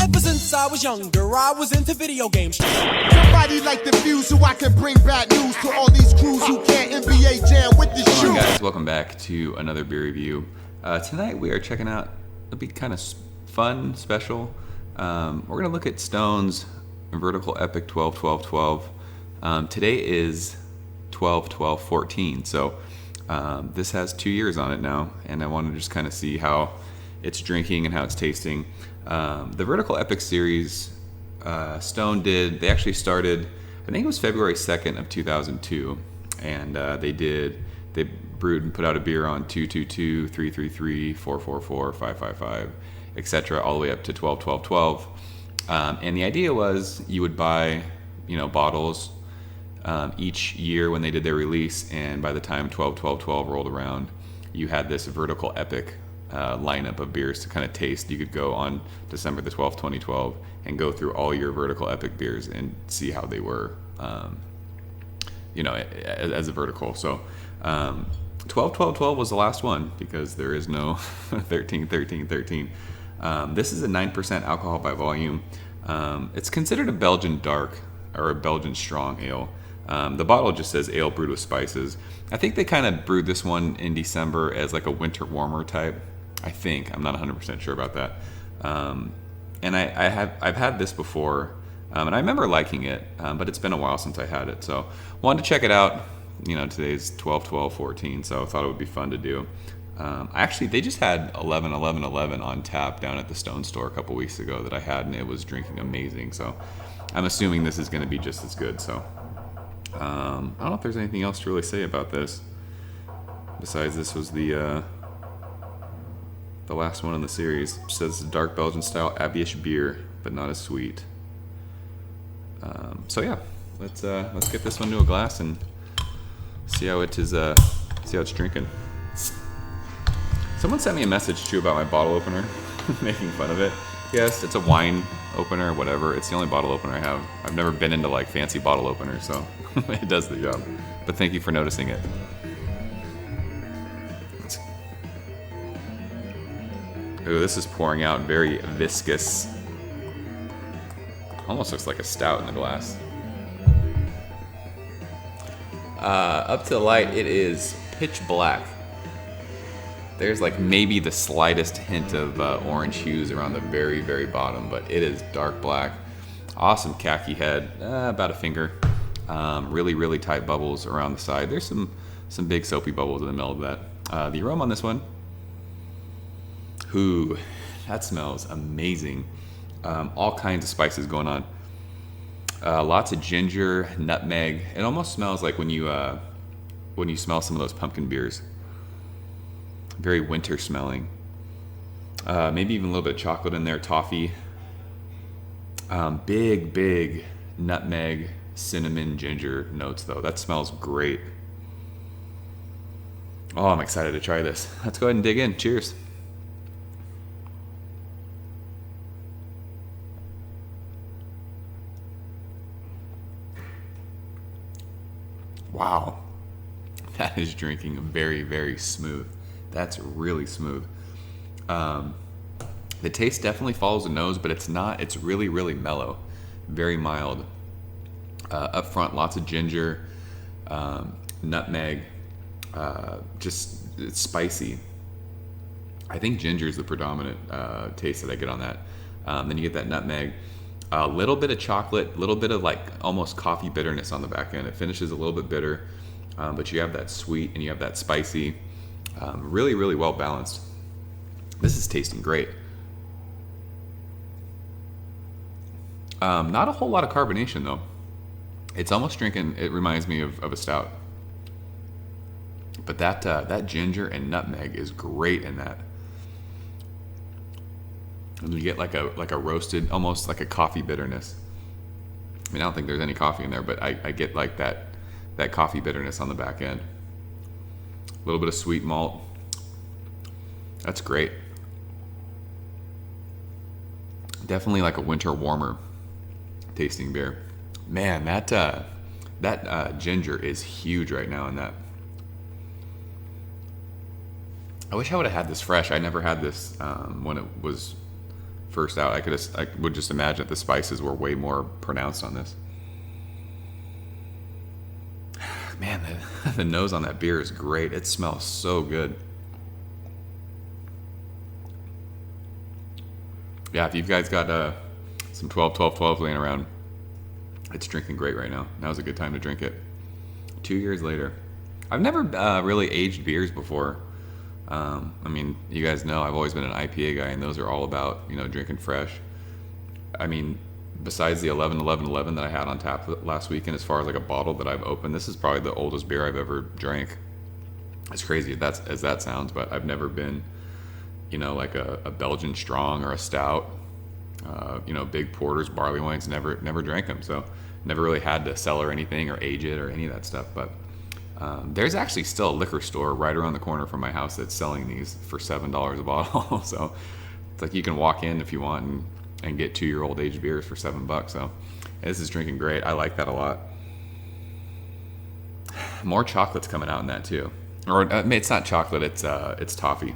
Ever since I was younger, I was into video games. Somebody like the Fuse so I can bring bad news to all these crews who can't NBA jam with the shoe. Hello guys, welcome back to another beer review. Tonight we are checking out, it'll be kind of fun, special. We're going to look at Stone's Vertical Epic 12-12-12. Today is 12-12-14, so this has 2 years on it now, and I want to just kind of see how it's drinking and how it's tasting. The Vertical Epic series, Stone did, they actually started, I think it was February 2nd of 2002, and they brewed and put out a beer on 222, 333, 444, 555, etc., all the way up to 12-12-12. And the idea was you would buy, bottles each year when they did their release, and by the time 12-12-12 rolled around, you had this Vertical Epic lineup of beers to kind of taste. You could go on December the 12th, 2012, and go through all your Vertical Epic beers and see how they were, as a vertical. So 12-12-12 was the last one because there is no 13-13-13. This is a 9% alcohol by volume. It's considered a Belgian dark or a Belgian strong ale. The bottle just says ale brewed with spices. I think they kind of brewed this one in December as like a winter warmer type. I think. I'm not 100% sure about that. And I've had this before, and I remember liking it, but it's been a while since I had it. So wanted to check it out. Today's 12-12-14, so I thought it would be fun to do. Actually, they just had 11-11-11 on tap down at the Stone store a couple weeks ago that I had, and it was drinking amazing. So I'm assuming this is going to be just as good. So I don't know if there's anything else to really say about this. Besides, this was the last one in the series. It says dark Belgian style Abbey-ish beer, but not as sweet. So yeah, let's get this one to a glass and see how it is. See how it's drinking. Someone sent me a message too about my bottle opener, making fun of it. Yes, it's a wine opener, whatever. It's the only bottle opener I have. I've never been into like fancy bottle openers, so it does the job. But thank you for noticing it. Ooh, this is pouring out very viscous. Almost looks like a stout in the glass. Up to the light, it is pitch black. There's like maybe the slightest hint of orange hues around the very, very bottom, but it is dark black. Awesome khaki head, about a finger. Really, really tight bubbles around the side. There's some big soapy bubbles in the middle of that. The aroma on this one, ooh, that smells amazing. All kinds of spices going on. Lots of ginger, nutmeg. It almost smells like when you smell some of those pumpkin beers. Very winter smelling. Maybe even a little bit of chocolate in there, toffee. Big nutmeg, cinnamon, ginger notes though. That smells great. Oh, I'm excited to try this. Let's go ahead and dig in. Cheers. Wow, that is drinking very, very smooth. That's really smooth. The taste definitely follows the nose, but it's not. It's really, really mellow, very mild. Up front, lots of ginger, nutmeg. Just it's spicy. I think ginger is the predominant taste that I get on that. Then you get that nutmeg. A little bit of chocolate, a little bit of like almost coffee bitterness on the back end. It finishes a little bit bitter, but you have that sweet and you have that spicy. Really, really well balanced. This is tasting great. Not a whole lot of carbonation though. It's almost drinking, it reminds me of a stout. But that ginger and nutmeg is great in that. And you get like a roasted, almost like a coffee bitterness. I mean, I don't think there's any coffee in there, but I get like that coffee bitterness on the back end. A little bit of sweet malt. That's great. Definitely like a winter warmer tasting beer. Man, that ginger is huge right now in that. I wish I would have had this fresh. I never had this when it was first out. I would just imagine that the spices were way more pronounced on this. Man, the nose on that beer is great. It smells so good. Yeah, if you guys got some 12-12-12 laying around, it's drinking great right now. Now's a good time to drink it. 2 years later. I've never really aged beers before. I mean, you guys know I've always been an IPA guy, and those are all about, you know, drinking fresh. I mean, besides the 11-11-11 that I had on tap last weekend, as far as like a bottle that I've opened, this is probably the oldest beer I've ever drank. As crazy as that sounds, but I've never been, you know, like a Belgian Strong or a stout. You know, big porters, barley wines, never drank them. So never really had to sell or anything or age it or any of that stuff. But there's actually still a liquor store right around the corner from my house that's selling these for $7 a bottle. So it's like you can walk in if you want and get 2-year-old aged beers for $7. So this is drinking great. I like that a lot. More chocolate's coming out in that too. Or it's not chocolate, it's toffee.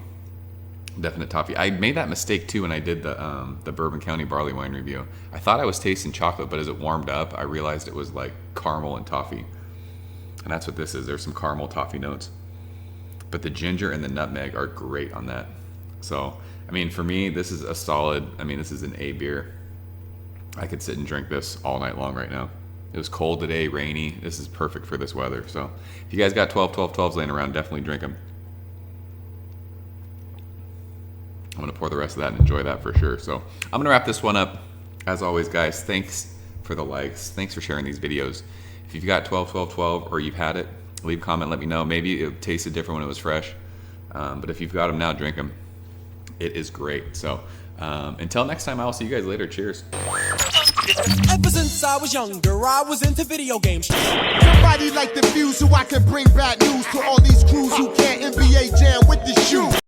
Definite toffee. I made that mistake too when I did the Bourbon County barley wine review. I thought I was tasting chocolate, but as it warmed up, I realized it was like caramel and toffee. And that's what this is. There's some caramel toffee notes. But the ginger and the nutmeg are great on that. So, I mean, for me, this is a solid, I mean, this is an A beer. I could sit and drink this all night long right now. It was cold today, rainy. This is perfect for this weather. So, if you guys got 12-12-12s laying around, definitely drink them. I'm going to pour the rest of that and enjoy that for sure. So, I'm going to wrap this one up. As always, guys, thanks for the likes. Thanks for sharing these videos. If you've got 12-12-12 or you've had it, leave a comment, let me know. Maybe it tasted different when it was fresh. But if you've got them now, drink them. It is great. So until next time, I'll see you guys later. Cheers. Ever since I was younger, I was into video games. Somebody like the fuse so I can bring bad news to all these crews who can't NBA jam with the